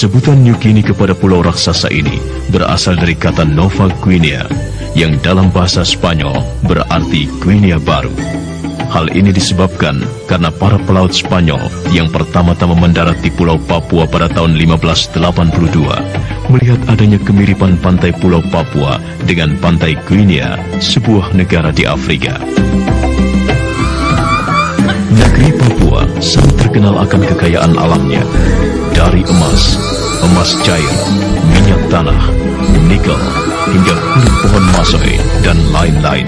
Sebutan New Guinea kepada pulau raksasa ini berasal dari kata Nova Guinea, yang dalam bahasa Spanyol berarti Guinea Baru. Hal ini disebabkan karena para pelaut Spanyol yang pertama-tama mendarat di Pulau Papua pada tahun 1582 melihat adanya kemiripan pantai Pulau Papua dengan pantai Guinea, sebuah negara di Afrika. Negeri Papua sangat terkenal akan kekayaan alamnya, dari emas, emas cair, minyak tanah, nikel, hingga kulit pohon masoi, dan lain-lain.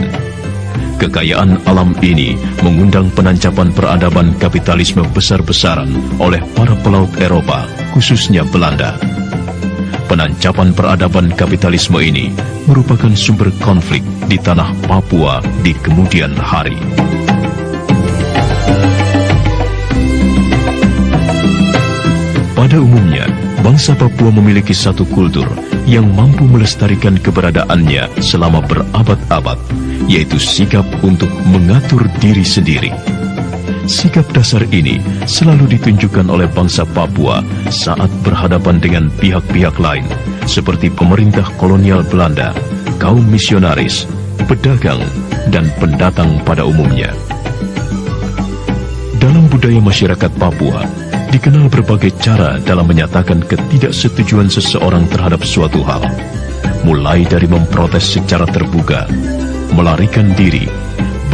Kekayaan alam ini mengundang penancapan peradaban kapitalisme besar-besaran oleh para pelaut Eropa, khususnya Belanda. Penancapan peradaban kapitalisme ini merupakan sumber konflik di tanah Papua di kemudian hari. Pada umumnya, bangsa Papua memiliki satu kultur yang mampu melestarikan keberadaannya selama berabad-abad, yaitu sikap untuk mengatur diri sendiri. Sikap dasar ini selalu ditunjukkan oleh bangsa Papua saat berhadapan dengan pihak-pihak lain, seperti pemerintah kolonial Belanda, kaum misionaris, pedagang, dan pendatang pada umumnya. Dalam budaya masyarakat Papua, dikenal berbagai cara dalam menyatakan ketidaksetujuan seseorang terhadap suatu hal, mulai dari memprotes secara terbuka, melarikan diri,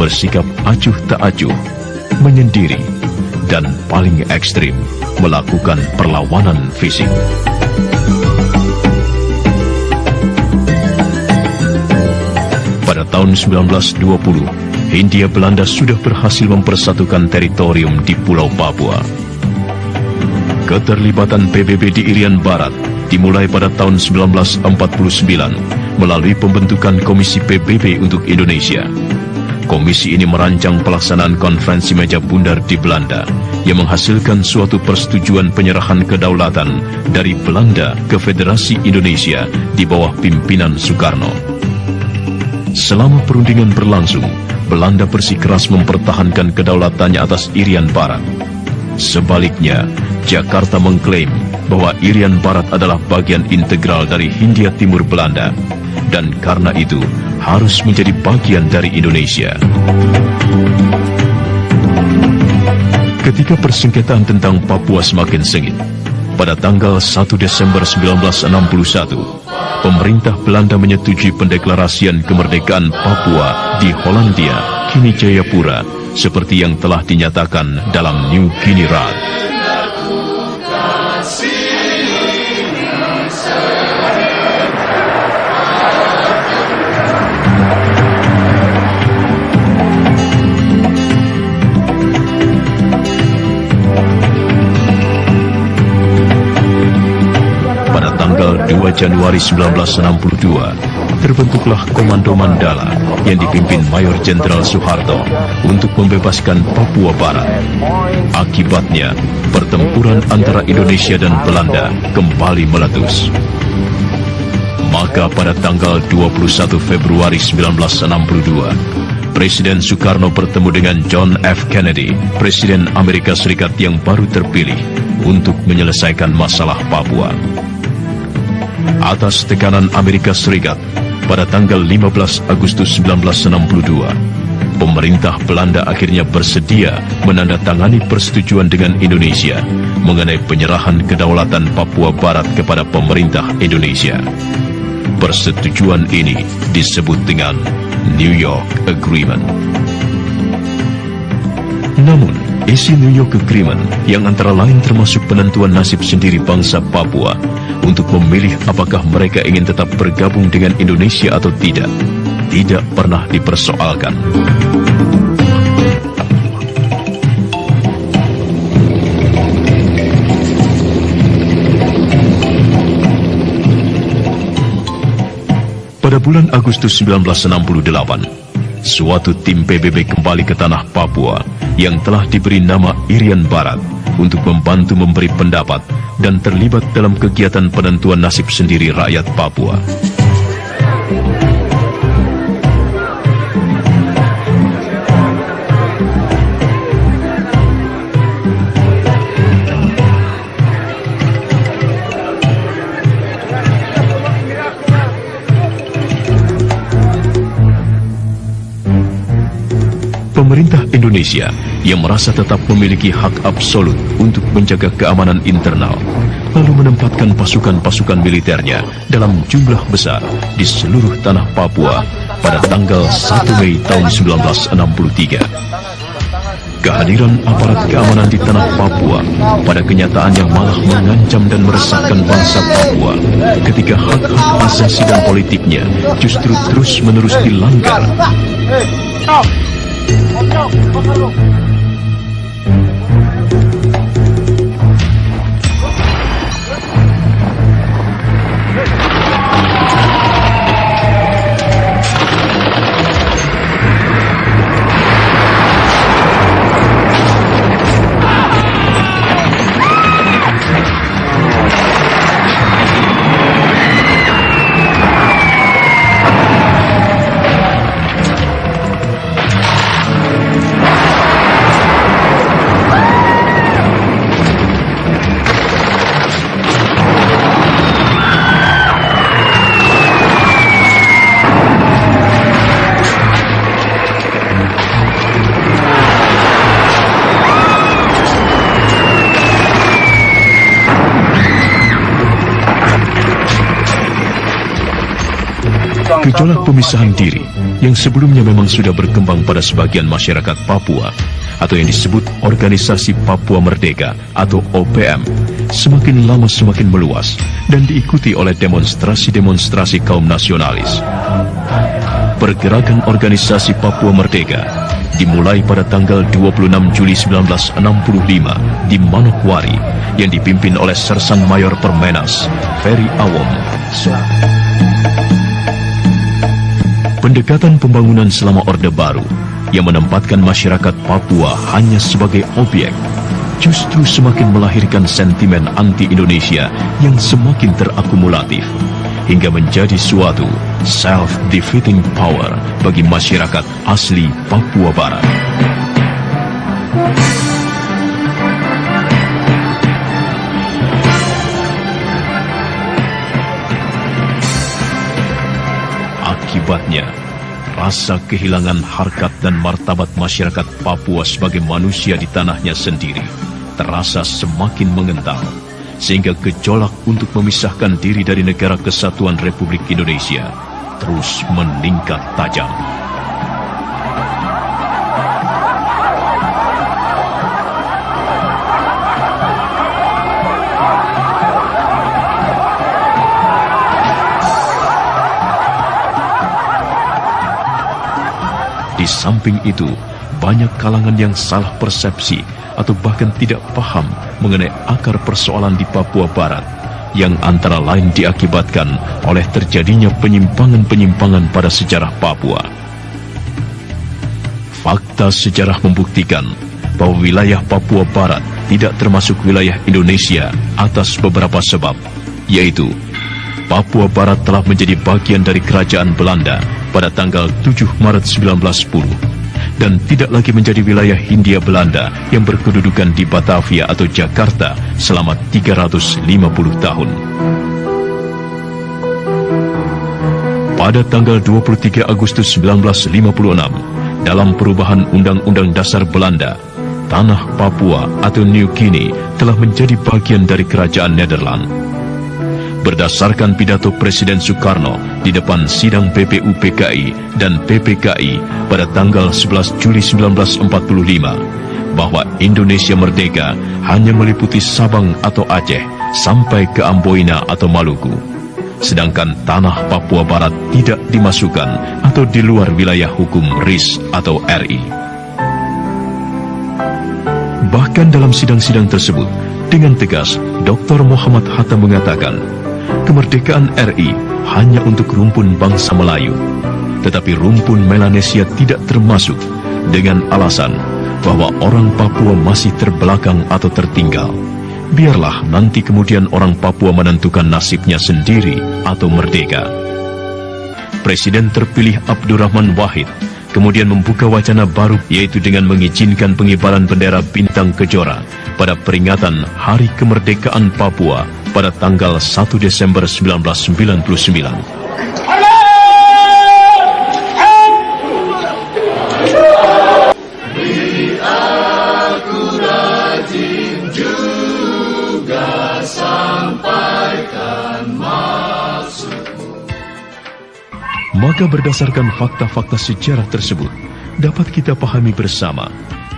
bersikap acuh tak acuh, menyendiri, dan paling ekstrim, melakukan perlawanan fisik. Pada tahun 1920, Hindia Belanda sudah berhasil mempersatukan teritorium di Pulau Papua. Keterlibatan PBB di Irian Barat dimulai pada tahun 1949 melalui pembentukan Komisi PBB untuk Indonesia. Komisi ini merancang pelaksanaan konferensi meja bundar di Belanda yang menghasilkan suatu persetujuan penyerahan kedaulatan dari Belanda ke Federasi Indonesia di bawah pimpinan Soekarno. Selama perundingan berlangsung, Belanda bersikeras mempertahankan kedaulatannya atas Irian Barat. Sebaliknya, Jakarta mengklaim bahwa Irian Barat adalah bagian integral dari Hindia Timur Belanda, dan karena itu harus menjadi bagian dari Indonesia. Ketika persengketaan tentang Papua semakin sengit, pada tanggal 1 Desember 1961, pemerintah Belanda menyetujui pendeklarasian kemerdekaan Papua di Hollandia, kini Jayapura, seperti yang telah dinyatakan dalam New Guinea Rad. Pada tanggal 2 Januari 1962, terbentuklah Komando Mandala yang dipimpin Mayor Jenderal Soeharto untuk membebaskan Papua Barat. Akibatnya, pertempuran antara Indonesia dan Belanda kembali meletus. Maka pada tanggal 21 Februari 1962, Presiden Soekarno bertemu dengan John F. Kennedy, Presiden Amerika Serikat yang baru terpilih, untuk menyelesaikan masalah Papua. Atas tekanan Amerika Serikat, pada tanggal 15 Agustus 1962, pemerintah Belanda akhirnya bersedia menandatangani persetujuan dengan Indonesia mengenai penyerahan kedaulatan Papua Barat kepada pemerintah Indonesia. Persetujuan ini disebut dengan New York Agreement. Namun, isi New York Agreement yang antara lain termasuk penentuan nasib sendiri bangsa Papua untuk memilih apakah mereka ingin tetap bergabung dengan Indonesia atau tidak pernah dipersoalkan. Pada bulan Agustus 1968, suatu tim PBB kembali ke tanah Papua yang telah diberi nama Irian Barat untuk membantu memberi pendapat dan terlibat dalam kegiatan penentuan nasib sendiri rakyat Papua. pemerintah Indonesia yang merasa tetap memiliki hak absolut untuk menjaga keamanan internal, lalu menempatkan pasukan-pasukan militernya dalam jumlah besar di seluruh tanah Papua pada tanggal 1 Mei tahun 1963. Kehadiran aparat keamanan di tanah Papua pada kenyataannya malah mengancam dan meresahkan bangsa Papua ketika hak-hak asasi dan politiknya justru terus-menerus dilanggar. Gejolak pemisahan diri yang sebelumnya memang sudah berkembang pada sebagian masyarakat Papua atau yang disebut Organisasi Papua Merdeka atau OPM semakin lama semakin meluas dan diikuti oleh demonstrasi-demonstrasi kaum nasionalis. Pergerakan Organisasi Papua Merdeka dimulai pada tanggal 26 Juli 1965 di Manokwari yang dipimpin oleh Sersan Mayor Permenas Ferry Awom. Pendekatan pembangunan selama Orde Baru yang menempatkan masyarakat Papua hanya sebagai objek justru semakin melahirkan sentimen anti-Indonesia yang semakin terakumulatif hingga menjadi suatu self-defeating power bagi masyarakat asli Papua Barat. Akibatnya, rasa kehilangan harkat dan martabat masyarakat Papua sebagai manusia di tanahnya sendiri terasa semakin mengental, sehingga gejolak untuk memisahkan diri dari Negara Kesatuan Republik Indonesia terus meningkat tajam. Di samping itu, banyak kalangan yang salah persepsi atau bahkan tidak paham mengenai akar persoalan di Papua Barat yang antara lain diakibatkan oleh terjadinya penyimpangan-penyimpangan pada sejarah Papua. Fakta sejarah membuktikan bahwa wilayah Papua Barat tidak termasuk wilayah Indonesia atas beberapa sebab, yaitu Papua Barat telah menjadi bagian dari Kerajaan Belanda pada tanggal 7 Maret 1910 dan tidak lagi menjadi wilayah Hindia Belanda yang berkedudukan di Batavia atau Jakarta selama 350 tahun. Pada tanggal 23 Agustus 1956, dalam perubahan Undang-Undang Dasar Belanda, tanah Papua atau New Guinea telah menjadi bagian dari Kerajaan Nederland. Berdasarkan pidato Presiden Soekarno di depan sidang PPU PKI dan PPKI pada tanggal 11 Juli 1945, bahwa Indonesia merdeka hanya meliputi Sabang atau Aceh sampai ke Amboina atau Maluku, sedangkan tanah Papua Barat tidak dimasukkan atau di luar wilayah hukum RIS atau RI. Bahkan dalam sidang-sidang tersebut, dengan tegas, Dr. Muhammad Hatta mengatakan, kemerdekaan RI hanya untuk rumpun bangsa Melayu, tetapi rumpun Melanesia tidak termasuk dengan alasan bahwa orang Papua masih terbelakang atau tertinggal. Biarlah nanti kemudian orang Papua menentukan nasibnya sendiri atau merdeka. Presiden terpilih Abdurrahman Wahid kemudian membuka wacana baru, yaitu dengan mengizinkan pengibaran bendera bintang kejora pada peringatan Hari Kemerdekaan Papua pada tanggal 1 Desember 1999. Maka berdasarkan fakta-fakta sejarah tersebut, dapat kita pahami bersama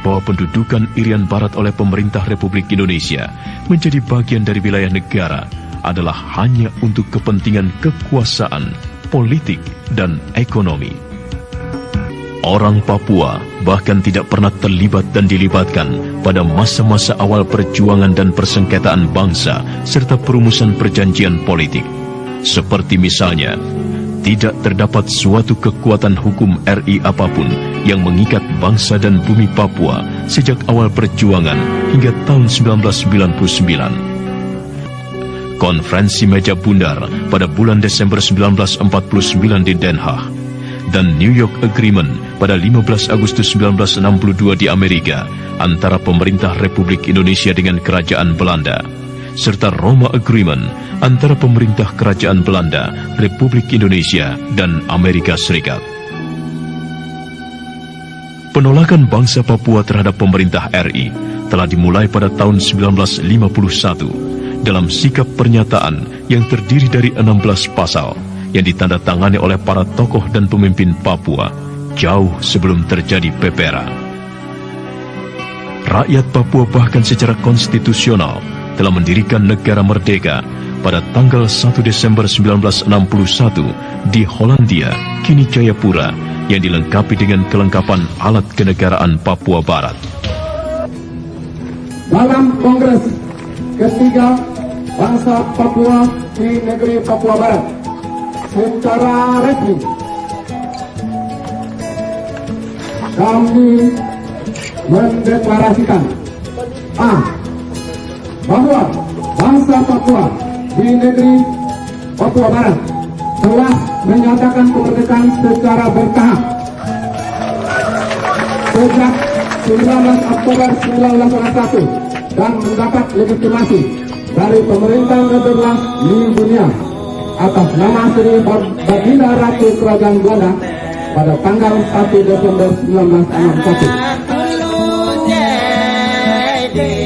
bahwa pendudukan Irian Barat oleh pemerintah Republik Indonesia menjadi bagian dari wilayah negara adalah hanya untuk kepentingan kekuasaan, politik, dan ekonomi. Orang Papua bahkan tidak pernah terlibat dan dilibatkan pada masa-masa awal perjuangan dan persengketaan bangsa serta perumusan perjanjian politik. Seperti misalnya, tidak terdapat suatu kekuatan hukum RI apapun yang mengikat bangsa dan bumi Papua sejak awal perjuangan hingga tahun 1999. Konferensi Meja Bundar pada bulan Desember 1949 di Den Haag dan New York Agreement pada 15 Agustus 1962 di Amerika antara pemerintah Republik Indonesia dengan Kerajaan Belanda, serta Roma Agreement antara pemerintah Kerajaan Belanda, Republik Indonesia, dan Amerika Serikat. Penolakan bangsa Papua terhadap pemerintah RI telah dimulai pada tahun 1951 dalam sikap pernyataan yang terdiri dari 16 pasal yang ditandatangani oleh para tokoh dan pemimpin Papua jauh sebelum terjadi pepera. Rakyat Papua bahkan secara konstitusional telah mendirikan negara merdeka pada tanggal 1 Desember 1961 di Hollandia, kini Jayapura, yang dilengkapi dengan kelengkapan alat kenegaraan Papua Barat. Dalam Kongres ketiga Bangsa Papua di negeri Papua Barat, secara resmi kami mendeklarasikan bahwa bangsa Papua di negeri Papua Barat telah menyatakan kemerdekaan secara bertahap sejak 19 Oktober 1991 dan mendapat legitimasi dari pemerintah Nederland di dunia atas nama Sri Baginda Ratu Kerajaan Belanda pada tanggal 1 Desember 1961.